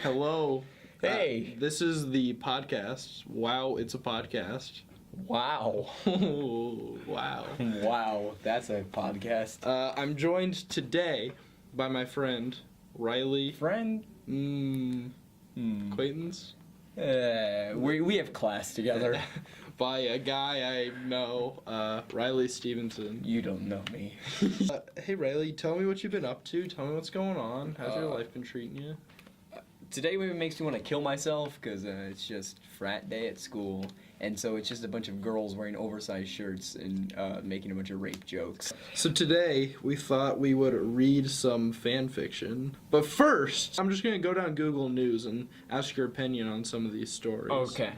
Hello. Hey. This is the podcast. Wow, it's a podcast. Wow. Wow. Wow, that's a podcast. I'm joined today by my friend, Riley. Friend? Acquaintance? We have class together. By a guy I know, Riley Stevenson. You don't know me. Hey Riley, tell me what you've been up to. Tell me what's going on. How's your life been treating you? Today maybe makes me want to kill myself because it's just frat day at school, and so it's just a bunch of girls wearing oversized shirts and making a bunch of rape jokes. So today we thought we would read some fan fiction, but first I'm just gonna go down Google News and ask your opinion on some of these stories. Okay.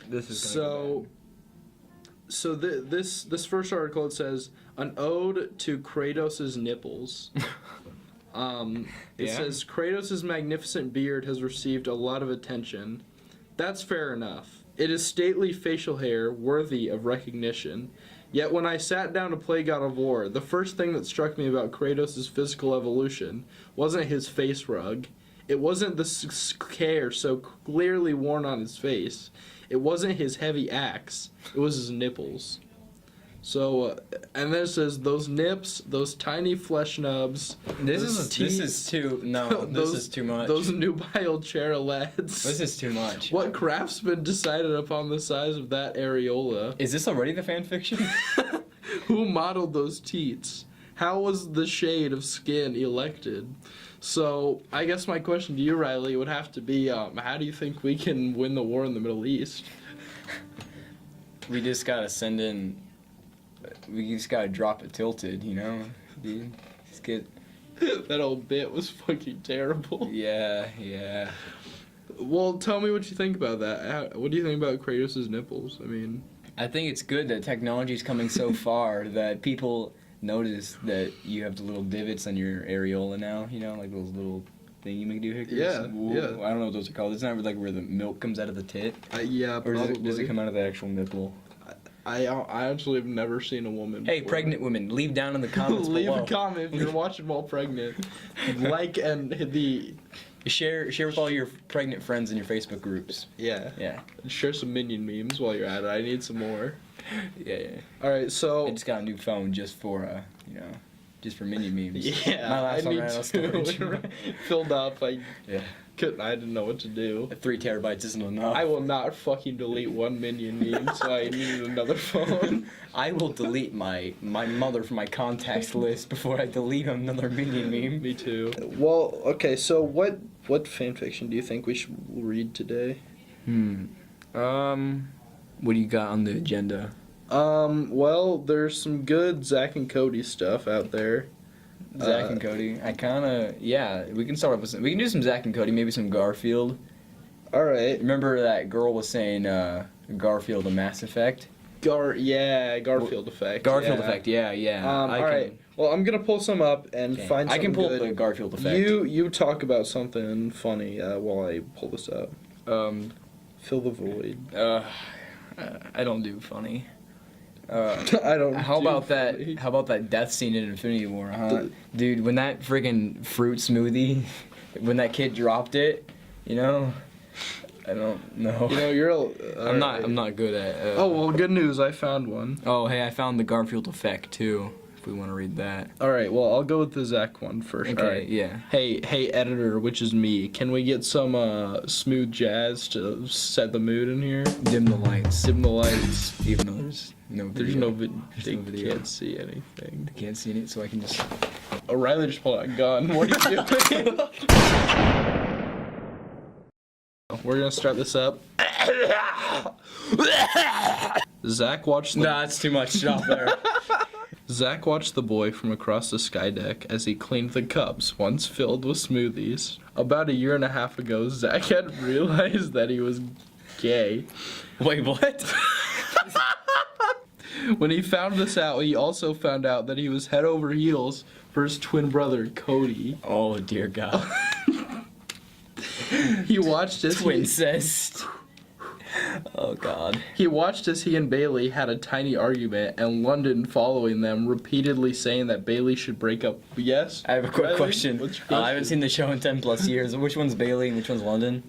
This is gonna this first article, it says an ode to Kratos' nipples. It says Kratos' magnificent beard has received a lot of attention. That's fair enough. It is stately facial hair worthy of recognition. Yet when I sat down to play God of War, the first thing that struck me about Kratos' physical evolution wasn't his face rug. It wasn't the hair so clearly worn on his face. It wasn't his heavy axe. It was his nipples. So, and then it says, those nips, those tiny flesh nubs. This is too much. Those nubile cherolets. This is too much. What craftsman decided upon the size of that areola? Is this already the fan fiction? Who modeled those teats? How was the shade of skin elected? So, I guess my question to you, Riley, would have to be, how do you think we can win the war in the Middle East? We just gotta send in... We just gotta drop it tilted, you know? Dude, just get... That old bit was fucking terrible. Yeah. Well, tell me what you think about that. What do you think about Kratos' nipples? I mean... I think it's good that technology's coming so far that people notice that you have the little divots on your areola now, you know? Like those little thingy-make-do-hickers. Yeah. I don't know what those are called. It's not like where the milk comes out of the tit? Yeah, or probably. Does it come out of the actual nipple? I actually have never seen a woman. Hey, pregnant women, leave down in the comments leave below. a comment if you're watching while pregnant. Like and hit the... Share with all your pregnant friends in your Facebook groups. Yeah. Yeah. Share some Minion memes while you're at it. I need some more. Yeah. Alright, so... I just got a new phone just for, just for Minion memes. Yeah, My last one ran out of storage. Filled up. I didn't know what to do. 3 terabytes isn't enough. I will not fucking delete one Minion meme, so I needed another phone. I will delete my mother from my contacts list before I delete another Minion meme. Me too. Well, okay, so what fanfiction do you think we should read today? What do you got on the agenda? Well, there's some good Zack and Cody stuff out there. Zack and Cody. We can start off with we can do some Zack and Cody, maybe some Garfield. Alright. Remember that girl was saying Garfield a Mass Effect? Garfield Effect. Garfield Effect, yeah. Alright. Well, I'm gonna pull some up and find something I can pull good. up the Garfield Effect. You talk about something funny while I pull this up. Fill the void. I don't do funny. I don't. How about that death scene in Infinity War, huh? Dude, when that friggin' fruit smoothie, when that kid dropped it, you know, I don't know. You know, you're. I'm not good at. Oh well, good news! I found one. Oh hey, I found the Garfield Effect too. If we want to read that. All right. Well, I'll go with the Zach one first. Okay. All right. Yeah. Hey, editor, which is me. Can we get some smooth jazz to set the mood in here? Dim the lights. Dim the lights. Even though there's no video. They can't see anything. They can't see it, so I can just... O'Reilly just pulled out a gun. What are you doing? We're gonna start this up. Zach watched the... Nah, it's too much. Stop there. Zach watched the boy from across the sky deck as he cleaned the cups, once filled with smoothies. About 1.5 years ago, Zach had realized that he was gay. Wait, what? When he found this out, he also found out that he was head over heels for his twin brother, Cody. Oh, dear God. He watched his... Twincest. Oh God. He watched as he and Bailey had a tiny argument, and London following them, repeatedly saying that Bailey should break up. Yes? I have a quick Riley? question. What's your I haven't question? seen the show in 10+ years. Which one's Bailey and which one's London?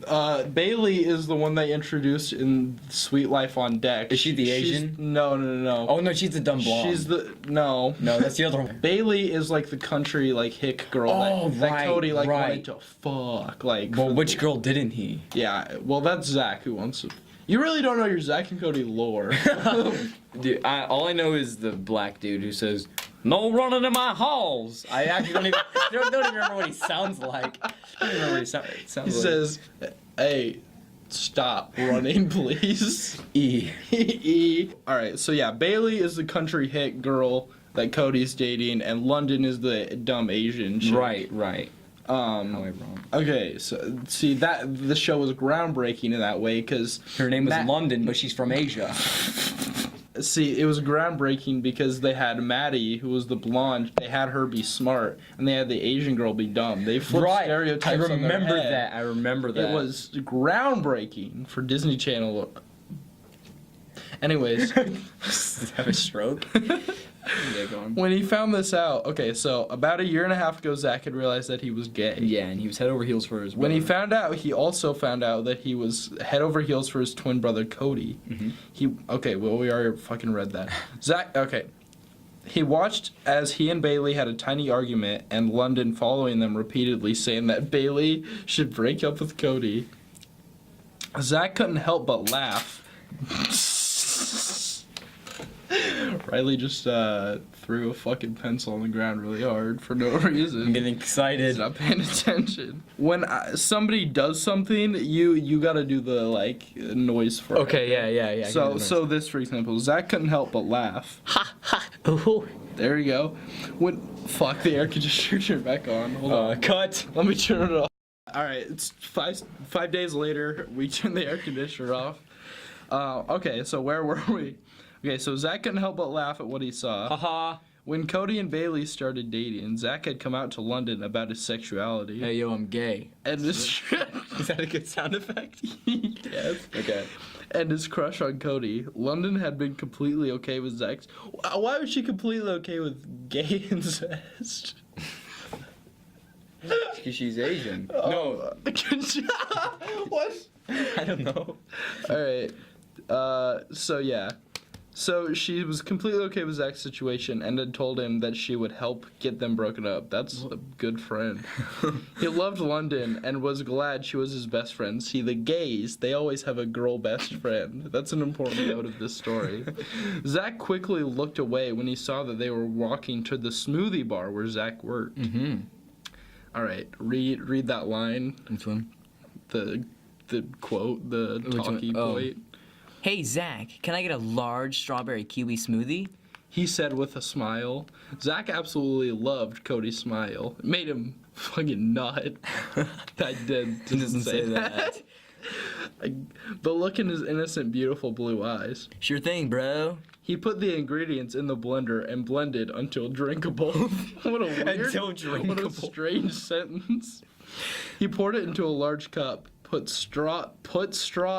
Bailey is the one they introduced in Sweet Life on Deck. Is she the Asian? No. Oh no, she's the dumb blonde. She's the no. No, that's the other one. Bailey is like the country like hick girl Oh, that right, Cody like right. wanted to fuck like. Well, for which the- girl didn't he? Yeah, well that's Zach who wants to. You really don't know your Zach and Cody lore. Dude, all I know is the black dude who says, "No running in my halls." I actually don't even remember what he sounds like. I don't even remember what he sounds He like. says, "Hey, stop running, please." E. E. All right, so yeah, Bailey is the country hit girl that Cody's dating, and London is the dumb Asian chick. Right. How am I wrong? Okay, so see that the show was groundbreaking in that way because Her name was London, but she's from Asia. see, it was groundbreaking because they had Maddie, who was the blonde. They had her be smart, and they had the Asian girl be dumb. They flipped stereotypes. I on their remember head. that. I remember that. It was groundbreaking for Disney Channel. Anyways, Have a stroke. Yeah, go on. when he found this out, okay, so about a year and a half ago, Zach had realized that he was gay. Yeah, and he was head over heels for his. When he brother. found out, he also found out that he was head over heels for his twin brother Cody. We already fucking read that. Zach, okay. He watched as he and Bailey had a tiny argument, and London following them repeatedly saying that Bailey should break up with Cody. Zach couldn't help but laugh. Riley just threw a fucking pencil on the ground really hard for no reason. I'm getting excited. He's not paying attention. When somebody does something, you gotta do the like noise for it. Okay, yeah. So this, for example, Zach couldn't help but laugh. Ooh. There you go. When fuck the air conditioner turned back on. Hold on. Cut. Let me turn it off. All right, it's five days later. We turned the air conditioner off. Okay, so where were we? Okay, so Zach couldn't help but laugh at what he saw. Haha. When Cody and Bailey started dating, Zach had come out to London about his sexuality. Hey yo, I'm gay. And his Is that a good sound effect? yes. Okay. And his crush on Cody. London had been completely okay with Zach's. Why was she completely okay with gay incest? Because she's Asian. No. What? I don't know. All right. So yeah. So she was completely okay with Zach's situation and had told him that she would help get them broken up. That's a good friend. He loved London and was glad she was his best friend. See, the gays, they always have a girl best friend. That's an important note of this story. Zach quickly looked away when he saw that they were walking to the smoothie bar where Zach worked. Mm-hmm. All right, read that line. Which one? The quote, the Which one? talkie Oh. point. Hey, Zach, can I get a large strawberry kiwi smoothie? He said with a smile. Zach absolutely loved Cody's smile. It made him fucking nut. That doesn't say that. The look in his innocent, beautiful blue eyes. Sure thing, bro. He put the ingredients in the blender and blended until drinkable. What a weird, Until what drinkable. a strange sentence. He poured it into a large cup, put straw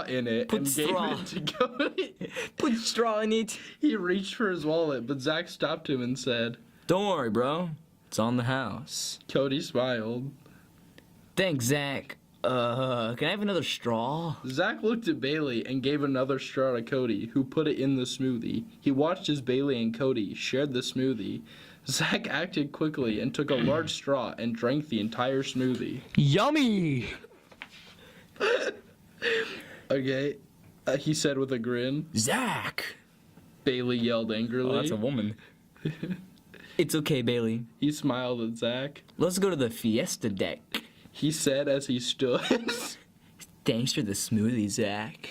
in it, Put and straw. gave it to Cody. Put straw in it. He reached for his wallet, but Zach stopped him and said, Don't worry, bro. It's on the house. Cody smiled. Thanks, Zach. Can I have another straw? Zach looked at Bailey and gave another straw to Cody, who put it in the smoothie. He watched as Bailey and Cody shared the smoothie. Zach acted quickly and took a large straw and drank the entire smoothie. Yummy! Okay, he said with a grin. Zach! Bailey yelled angrily. Oh, that's a woman. It's okay, Bailey. He smiled at Zach. Let's go to the fiesta deck. He said as he stood. Thanks for the smoothie, Zach.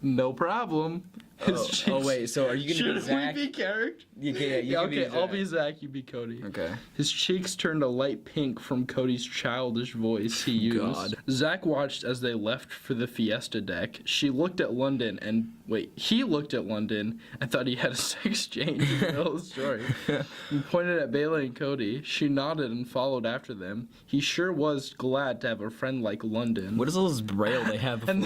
No problem. Oh wait, so are you gonna be Should Zach? we be character? You can, Yeah, can okay, be I'll Zach. be Zach, you be Cody. Okay. His cheeks turned a light pink from Cody's childish voice he used. God. Zach watched as they left for the fiesta deck. He looked at London and thought he had a sex change in the middle of the story. He pointed at Bailey and Cody. She nodded and followed after them. He sure was glad to have a friend like London. What is all this braille they have before? And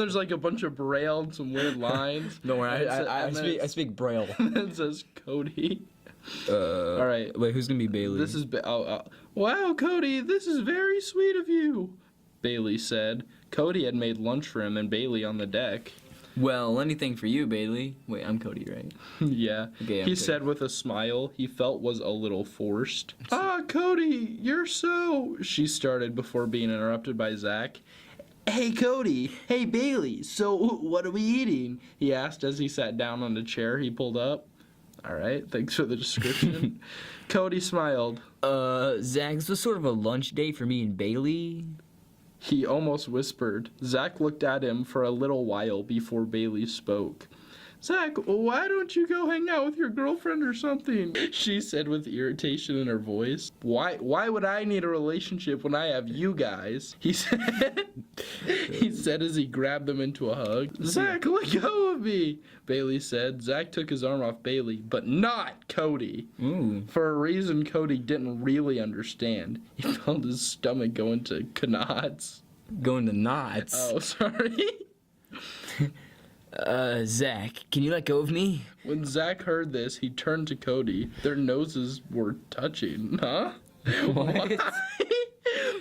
there's like a bunch of braille and some weird lines. Don't worry, And then I speak Braille. And then it says Cody. All right. Wait, who's gonna be Bailey? This is wow, Cody, this is very sweet of you, Bailey said. Cody had made lunch for him and Bailey on the deck. Well, anything for you, Bailey. Wait, I'm Cody, right? Yeah, Okay, I'm he Cody. said with a smile he felt was a little forced. Ah, Cody, you're so... She started before being interrupted by Zach. Hey, Cody. Hey, Bailey. So, what are we eating? He asked as he sat down on the chair he pulled up. All right, thanks for the description. Cody smiled. Zach, this was sort of a lunch date for me and Bailey. He almost whispered. Zach looked at him for a little while before Bailey spoke. Zach, why don't you go hang out with your girlfriend or something? She said with irritation in her voice. Why would I need a relationship when I have you guys? He said. He said as he grabbed them into a hug. Zach, let go of me, Bailey said. Zach took his arm off Bailey, but not Cody. Ooh. For a reason Cody didn't really understand. He felt his stomach go into knots. Going to knots. Oh, sorry. Zach, can you let go of me? When Zach heard this, he turned to Cody. Their noses were touching. Huh? What?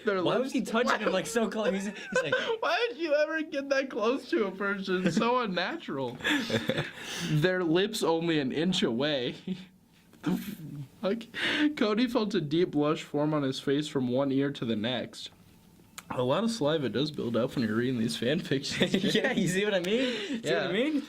Their Why lips- was he touching him like so close? He's like, Why did you ever get that close to a person? It's so unnatural. Their lips only an inch away. Like, Cody felt a deep blush form on his face from one ear to the next. A lot of saliva does build up when you're reading these fan fictions. yeah, you see what I mean? See what I mean?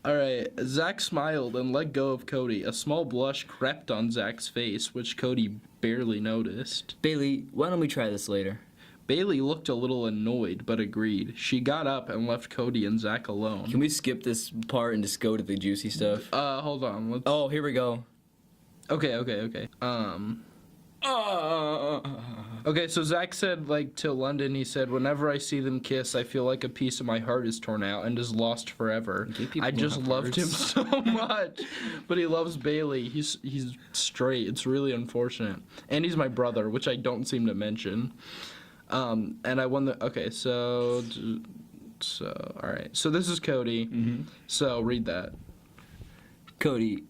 All right. Zach smiled and let go of Cody. A small blush crept on Zach's face, which Cody barely noticed. Bailey, why don't we try this later? Bailey looked a little annoyed, but agreed. She got up and left Cody and Zach alone. Can we skip this part and just go to the juicy stuff? Hold on. Let's... Oh, here we go. Okay. Okay, so Zach said, like, to London, he said, whenever I see them kiss, I feel like a piece of my heart is torn out and is lost forever. I just loved him so much. But he loves Bailey. He's straight. It's really unfortunate. And he's my brother, which I don't seem to mention. And I won the... Okay, so... all right. So this is Cody. Mm-hmm. So read that. Cody,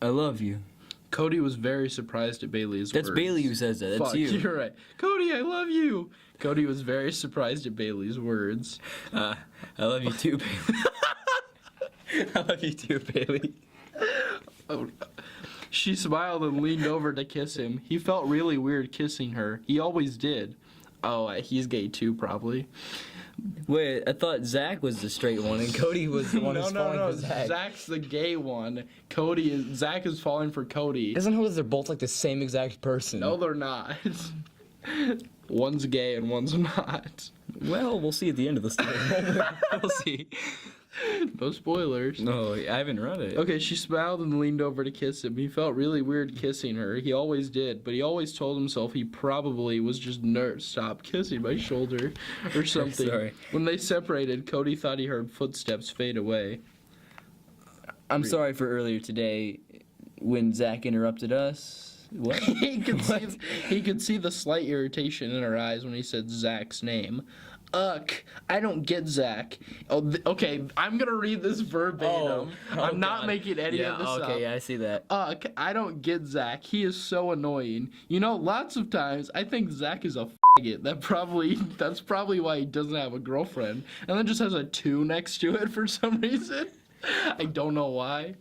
I love you. Cody was very surprised at Bailey's That's words. Bailey who says that. That's Fuck, you. You're right. Cody, I love you. Cody was very surprised at Bailey's words. I love you too, Bailey. I love you too, Bailey. Oh. She smiled and leaned over to kiss him. He felt really weird kissing her. He always did. Oh, he's gay too, probably. Wait, I thought Zach was the straight one and Cody was the one who's falling No. for Zach. Zach's the gay one. Zach is falling for Cody. Isn't it they're both like the same exact person? No, they're not. One's gay and one's not. Well, we'll see at the end of the story. We'll see. No spoilers. No, I haven't read it. Okay, she smiled and leaned over to kiss him. He felt really weird kissing her. He always did, but he always told himself he probably was just stop kissing my shoulder or something. Sorry. When they separated, Cody thought he heard footsteps fade away. I'm sorry for earlier today when Zach interrupted us. What? he could see the slight irritation in her eyes when he said Zach's name. I don't get Zach. Oh, okay, I'm gonna read this verbatim. I'm not God. making any of this up. Okay, yeah, I see that. I don't get Zach. He is so annoying. You know, lots of times I think Zach is a faggot. That's probably why he doesn't have a girlfriend. And then just has a 2 next to it for some reason. I don't know why.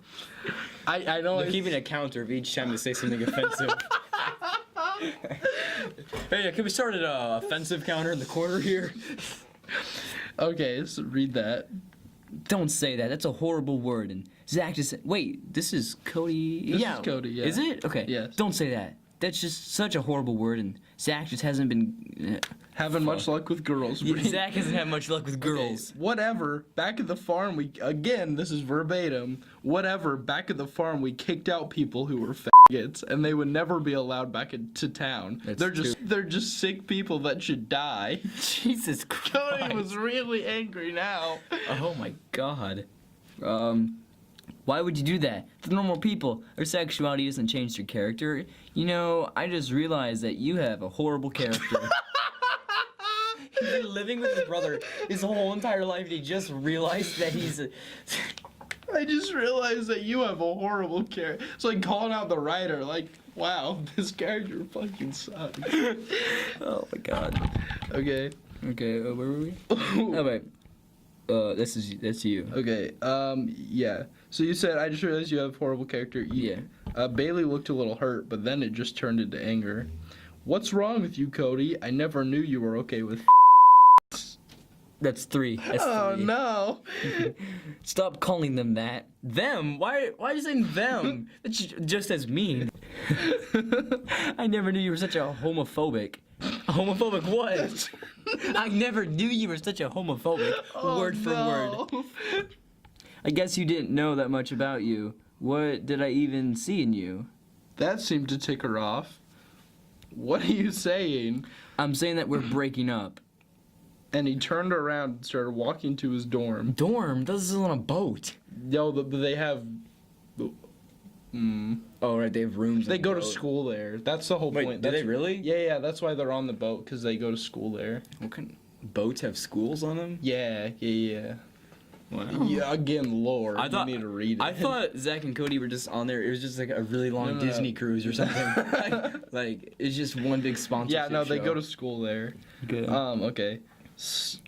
I know They're keeping a counter of each time they say something offensive. Hey, can we start an offensive counter in the corner here? Okay, so read that. Don't say that. That's a horrible word. And Zach just said, wait, this is Cody. This is Cody, yeah. Is it? Okay. Yes. Don't say that. That's just such a horrible word. And Zach just hasn't been. Having much luck with girls. Zach hasn't had much luck with girls. Okay, whatever. Back at the farm, this is verbatim. Whatever. Back at the farm, we kicked out people who were faggots, and they would never be allowed back into town. They're just sick people that should die. Jesus Christ. Cody was really angry now. Oh my God. Why would you do that? They're normal people. Their sexuality doesn't change their character. You know, I just realized that you have a horrible character. He's been living with his brother his whole entire life, and he just realized that he's a... I just realized that you have a horrible character. It's like calling out the writer, like, wow, this character fucking sucks. Oh my God. Okay. Okay, where were we? Oh, wait. That's you. Okay, yeah. So you said, I just realized you have a horrible character. Yeah. Bailey looked a little hurt, but then it just turned into anger. What's wrong with you, Cody? I never knew you were okay with That's 3. That's 3. Oh, no. Stop calling them that. Them? Why are you saying them? That's just as mean. I never knew you were such a homophobic. Homophobic what? I never knew you were such a homophobic. Word for word. I guess you didn't know that much about you. What did I even see in you? That seemed to tick her off. What are you saying? I'm saying that we're breaking up. And he turned around and started walking to his dorm. Dorm? This is on a boat. No, but they have... Oh, right, they have rooms. They go to school there. That's the whole point. Do they really? Yeah, that's why they're on the boat, because they go to school there. What kind boats have schools on them? Yeah. Wow. Yeah, again, lore. I thought, you need to read it. I thought Zach and Cody were just on there. It was just like a really long Disney cruise or something. like, it's just one big sponsorship Yeah, no, they show. go to school there. Good. Okay.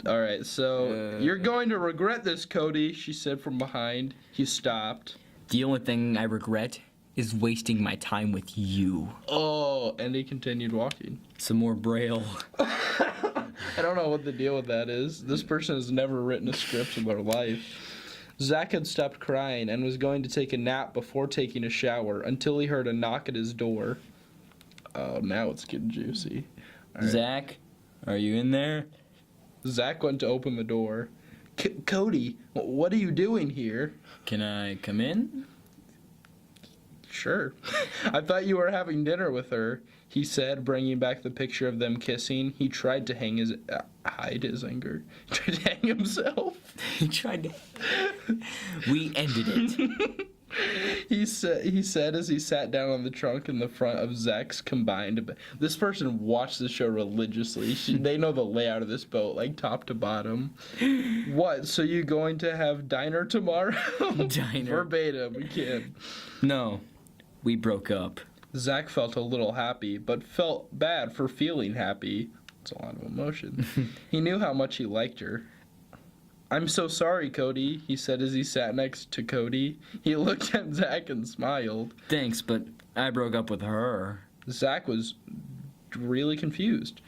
All right, so you're going to regret this, Cody, she said from behind. He stopped. The only thing I regret is wasting my time with you. Oh, and he continued walking. Some more Braille. I don't know what the deal with that is. This person has never written a script in their life. Zach had stopped crying and was going to take a nap before taking a shower until he heard a knock at his door. Oh, now it's getting juicy. All right. Zach, are you in there? Zach went to open the door. Cody, what are you doing here? Can I come in? Sure. I thought you were having dinner with her, he said, bringing back the picture of them kissing. He tried to hide his anger. He tried to hang himself. He tried to... We ended it. He said as he sat down on the trunk in the front of Zach's combined... This person watched the show religiously. They know the layout of this boat, like top to bottom. What, so you going to have diner tomorrow? Diner. Verbatim, again. No, we broke up. Zach felt a little happy, but felt bad for feeling happy. It's a lot of emotion. He knew how much he liked her. I'm so sorry, Cody, he said as he sat next to Cody. He looked at Zach and smiled. Thanks, but I broke up with her. Zach was really confused.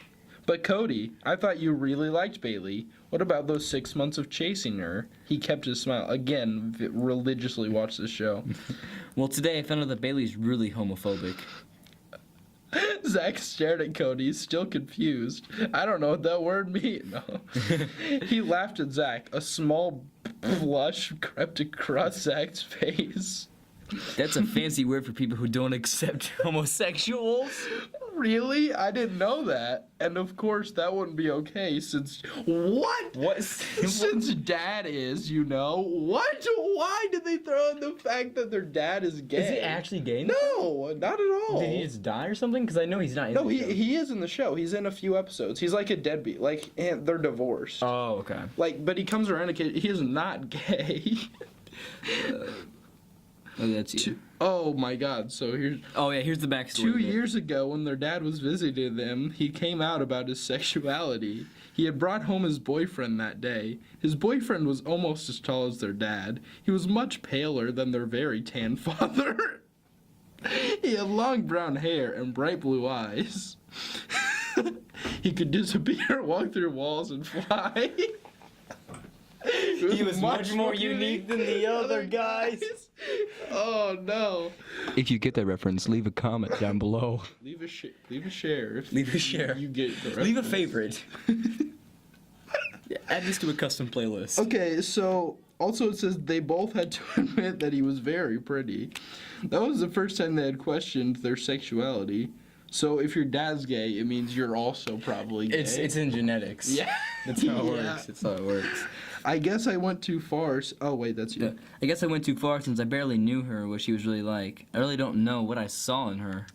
But Cody, I thought you really liked Bailey. What about those 6 months of chasing her? He kept his smile. Again, religiously watched the show. Well, today I found out that Bailey's really homophobic. Zach stared at Cody, still confused. I don't know what that word means. No. He laughed at Zach. A small blush crept across Zach's face. That's a fancy word for people who don't accept homosexuals. Really? I didn't know that. And of course, that wouldn't be okay since... What? What? Since dad is, you know. What? Why did they throw in the fact that their dad is gay? Is he actually gay? No, not at all. Did he just die or something? Because I know he's not in the show. he is in the show. He's in a few episodes. He's like a deadbeat. Like, and they're divorced. Oh, okay. Like, but he comes around and he is not gay. Oh, that's you. Oh my God! So here's. Oh yeah, here's the backstory. 2 years ago, when their dad was visiting them, he came out about his sexuality. He had brought home his boyfriend that day. His boyfriend was almost as tall as their dad. He was much paler than their very tan father. He had long brown hair and bright blue eyes. He could disappear, walk through walls, and fly. He was much more unique than the other guys. Oh no. If you get that reference, leave a comment down below. Leave a share. If Leave a share. You get the reference. Leave a favorite. Add this to a custom playlist. Okay, so also it says they both had to admit that he was very pretty. That was the first time they had questioned their sexuality. So if your dad's gay, it means you're also probably gay. It's in genetics. Yeah. That's how it Yeah. works. That's how it works. I guess I went too far. Oh wait, that's you. Yeah. I guess I went too far since I barely knew her, what she was really like. I really don't know what I saw in her.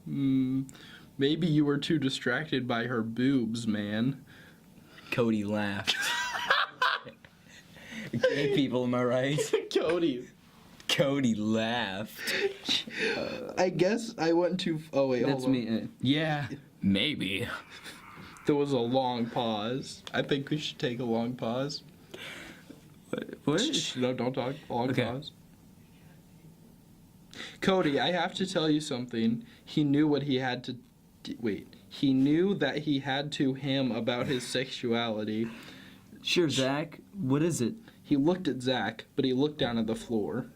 Maybe you were too distracted by her boobs, man. Cody laughed. Gay people, am I right? Cody. Cody laughed. I guess I went too. Oh wait, That's hold on. me. Yeah, maybe. There was a long pause. I think we should take a long pause. What? Shh, no, don't talk. Long Okay. pause. Cody, I have to tell you something. He knew what he had to. Wait. He knew that he had to him about his sexuality. Sure, Zach. What is it? He looked at Zach, but he looked down at the floor.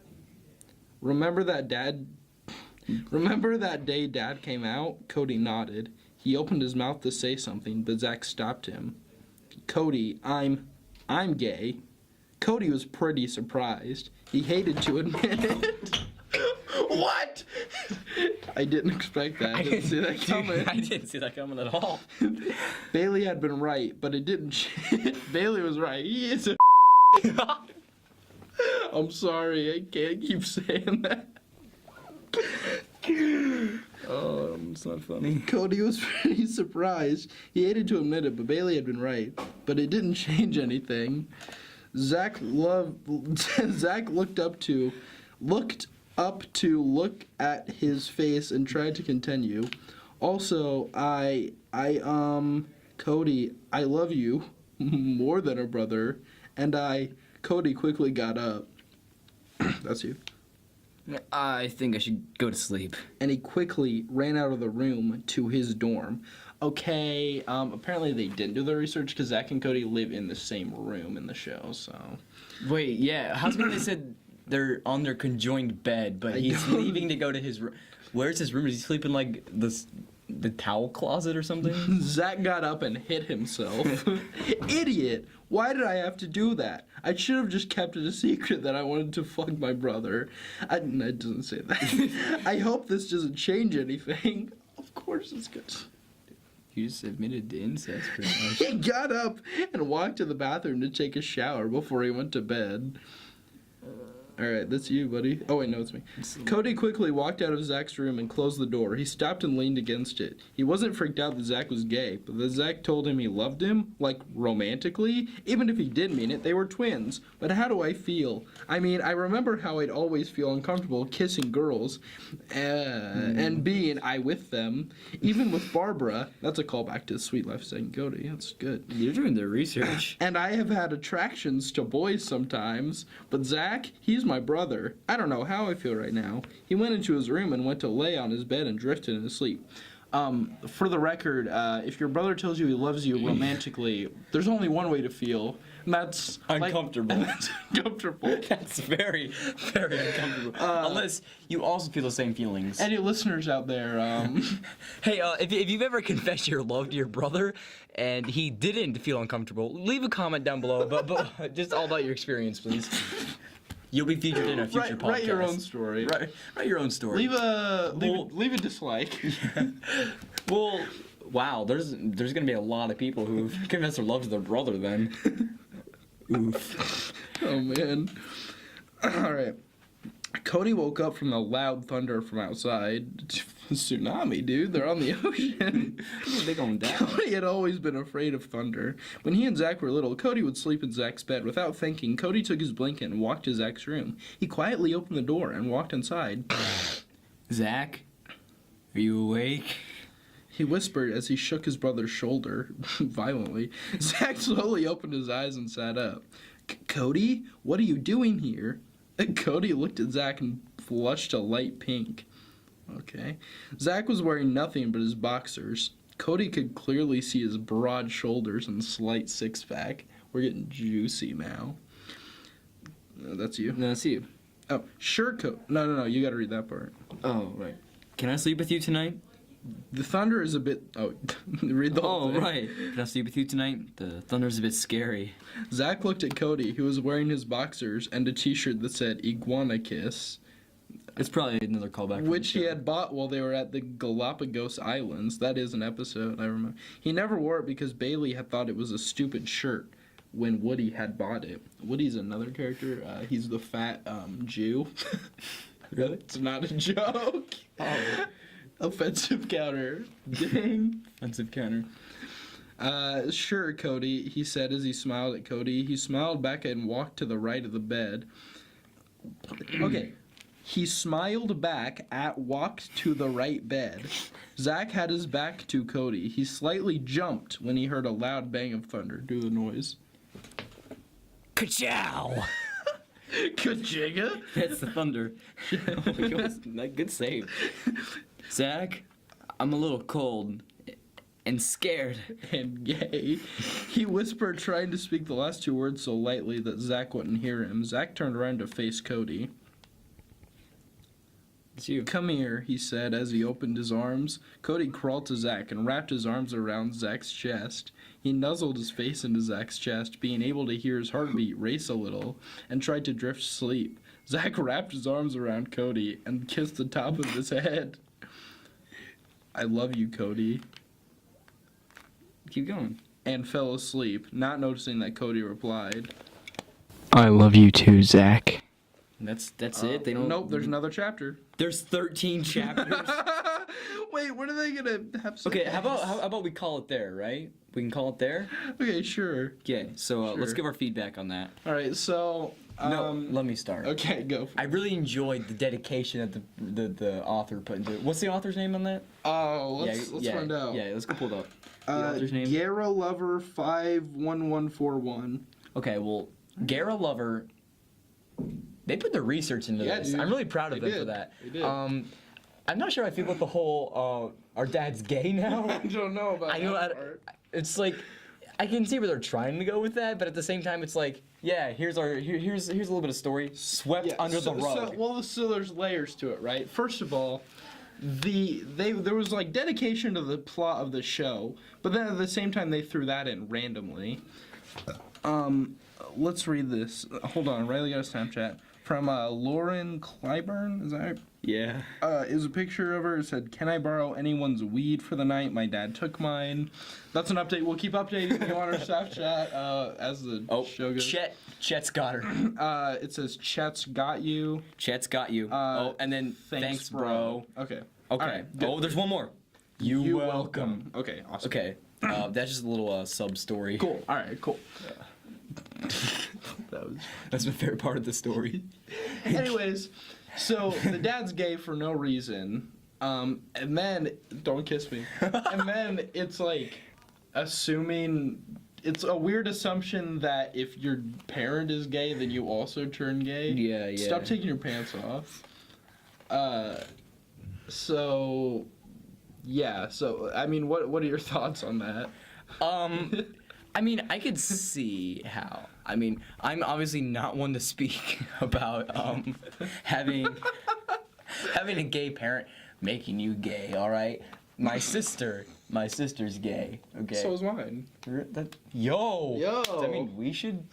Remember that day Dad came out? Cody nodded. He opened his mouth to say something, but Zach stopped him. Cody, I'm gay. Cody was pretty surprised. He hated to admit it. What? I didn't expect that. I didn't see that coming. I didn't see that coming at all. Bailey had been right, but it didn't. Bailey was right. He is a. I'm sorry, I can't keep saying that. Oh, it's not funny. Cody was pretty surprised. He hated to admit it, but Bailey had been right. But it didn't change anything. Zach looked up to look at his face and tried to continue. Also, Cody, I love you more than a brother. And Cody quickly got up. That's you. I think I should go to sleep. And he quickly ran out of the room to his dorm. Okay, apparently they didn't do their research because Zach and Cody live in the same room in the show, so. Wait, yeah. How's come they said they're on their conjoined bed, but he's leaving to go to his room? Where's his room? Is he sleeping like the towel closet or something? Zach got up and hit himself. Idiot! Why did I have to do that? I should have just kept it a secret that I wanted to fuck my brother. It doesn't say that. I hope this doesn't change anything. Of course it's good. You just admitted to incest, pretty much. He got up and walked to the bathroom to take a shower before he went to bed. Alright, that's you, buddy. Oh, wait, no, it's me. Cody quickly walked out of Zach's room and closed the door. He stopped and leaned against it. He wasn't freaked out that Zach was gay, but that Zach told him he loved him, like, romantically. Even if he did mean it, they were twins. But how do I feel? I mean, I remember how I'd always feel uncomfortable kissing girls and being with them. Even with Barbara. That's a callback to Sweet Life saying Cody. That's good. You're doing the research. And I have had attractions to boys sometimes, but Zach, he's my brother. I don't know how I feel right now. He went into his room and went to lay on his bed and drifted into sleep. For the record, if your brother tells you he loves you romantically, there's only one way to feel, and that's Uncomfortable. That's uncomfortable. That's very, very uncomfortable. Unless you also feel the same feelings. Any listeners out there, Hey, if you've ever confessed your love to your brother and he didn't feel uncomfortable, leave a comment down below. But just all about your experience, please. You'll be featured in a future podcast. write your own story. Write your own story. Leave a dislike. Well, wow, there's gonna be a lot of people who confess their love to their brother then. Oof. Oh man. Alright. Cody woke up from the loud thunder from outside. Tsunami, dude. They're on the ocean. They're going down. Cody had always been afraid of thunder. When he and Zach were little, Cody would sleep in Zach's bed. Without thinking, Cody took his blanket and walked to Zach's room. He quietly opened the door and walked inside. Zach, are you awake? He whispered as he shook his brother's shoulder violently. Zach slowly opened his eyes and sat up. Cody, what are you doing here? Cody looked at Zach and flushed a light pink. Okay. Zach was wearing nothing but his boxers. Cody could clearly see his broad shoulders and slight six-pack. We're getting juicy now. That's you. No, that's you. Oh, sure, No, you gotta read that part. Oh, right. Can I sleep with you tonight? The thunder is a bit... Oh, read the whole Oh, thing. right. Can I sleep with you tonight? The thunder's a bit scary. Zach looked at Cody, who was wearing his boxers and a t-shirt that said Iguana Kiss, It's probably another callback. which he had bought while they were at the Galapagos Islands. That is an episode, I remember. He never wore it because Bailey had thought it was a stupid shirt when Woody had bought it. Woody's another character. He's the fat Jew. Really? It's not a joke. Oh. Offensive counter. Dang. Offensive counter. Sure, Cody, he said as he smiled at Cody. He smiled back and walked to the right of the bed. Okay. He smiled back walked to the right bed. Zach had his back to Cody. He slightly jumped when he heard a loud bang of thunder. Do the noise. Ka-chow! Kajiga? That's the thunder. Oh my God, good save. Zach, I'm a little cold and scared. And gay. He whispered, trying to speak the last two words so lightly that Zach wouldn't hear him. Zach turned around to face Cody. It's you. Come here, he said as he opened his arms. Cody crawled to Zach and wrapped his arms around Zach's chest. He nuzzled his face into Zach's chest, being able to hear his heartbeat race a little, and tried to drift asleep. Zach wrapped his arms around Cody and kissed the top of his head. I love you, Cody. Keep going. And fell asleep, not noticing that Cody replied. I love you too, Zach. That's it. They don't. Nope, there's another chapter. There's 13 chapters. Wait, when are they gonna have Okay, sex? how about we call it there, right? We can call it there. Okay, sure. Okay, so let's Sure. give our feedback on that. All right, so No, let me start. Okay, go. For I really enjoyed the dedication that the author put into it. What's the author's name on that? Oh, let's find out. Yeah, let's go pull it up. The author's name? Gara Lover 51141. Okay, well, Gara Lover, they put the research into Yeah, this. dude. I'm really proud of They them for did. that. They did. I'm not sure I feel about the whole our dad's gay now. I don't know about I know that that part. it's like I can see where they're trying to go with that, but at the same time it's like, yeah, here's a little bit of story swept under the rug. So there's layers to it, right? First of all, there was like dedication to the plot of the show, but then at the same time they threw that in randomly. Let's read this. Hold on, Riley got a Snapchat from Lauren Clyburn. Is that right? Yeah. Is a picture of her. It said, "Can I borrow anyone's weed for the night? My dad took mine." That's an update. We'll keep updating you on our Snapchat as the show goes. Chet's got her. It says, "Chet's got you." Chet's got you. And then thanks, bro. Okay. Okay. Alright, good. Oh, there's one more. You welcome. Okay, awesome. Okay. That's just a little sub story. Cool. All right, cool. That's my favorite part of the story. Anyways, so the dad's gay for no reason. And then, don't kiss me. And then it's like, assuming, it's a weird assumption that if your parent is gay, then you also turn gay. Yeah. Stop taking your pants off. So, I mean, what are your thoughts on that? I mean, I could see how. I mean, I'm obviously not one to speak about having a gay parent making you gay. All right, my sister's gay. Okay. So is mine. Yo. Does that mean we should?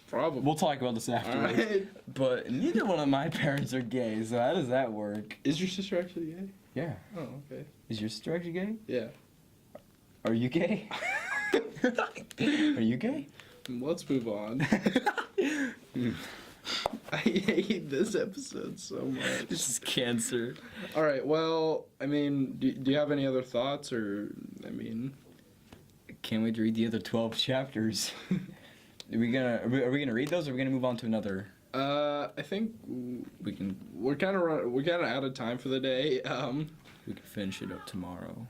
Probably. We'll talk about this afterwards. Alright. But neither one of my parents are gay, so how does that work? Is your sister actually gay? Yeah. Oh, okay. Is your sister actually gay? Yeah. Are you gay? Are you gay? Let's move on. I hate this episode so much. This is cancer. All right. Well, I mean, do you have any other thoughts, or I mean, Can't wait to read the other 12 chapters. Are we gonna read those, or are we gonna move on to another? I think We can we're kind of out of time for the day. we can finish it up tomorrow.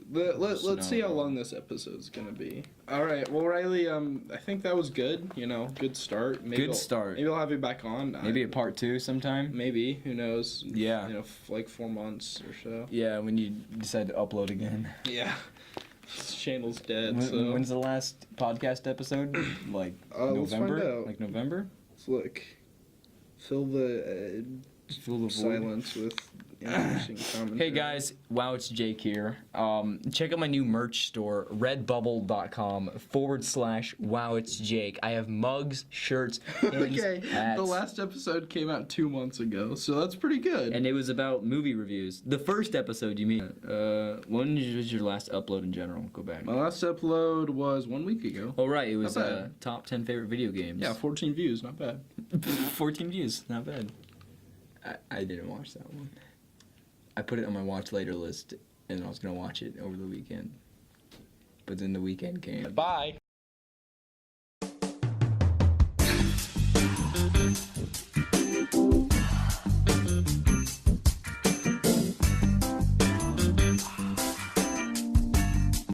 Let's see how long this episode's gonna be. All right. Well, Riley, I think that was good. You know, good start. Maybe Good start. Maybe I'll have you back on. Maybe a part 2 sometime. Maybe. Who knows? Yeah. You know, like 4 months or so. Yeah, when you decide to upload again. Yeah. channel's dead. So When's the last podcast episode? Like let's find November? out. Like November? let's look. Fill the Fill the void. silence with interesting commentary. Hey guys, wow, it's Jake here. Check out my new merch store, redbubble.com/wow, it's Jake. I have mugs, shirts, pins, Okay, hats. the last episode came out 2 months ago, so that's pretty good. And it was about movie reviews. The first episode, you mean? When was your last upload in general? Go back. My last upload was 1 week ago. Oh, right, it was Not bad. top 10 favorite video games. Yeah, 14 views, not bad. 14 views, not bad. I didn't watch that one. I put it on my watch later list, and I was gonna watch it over the weekend. But then the weekend came. Bye.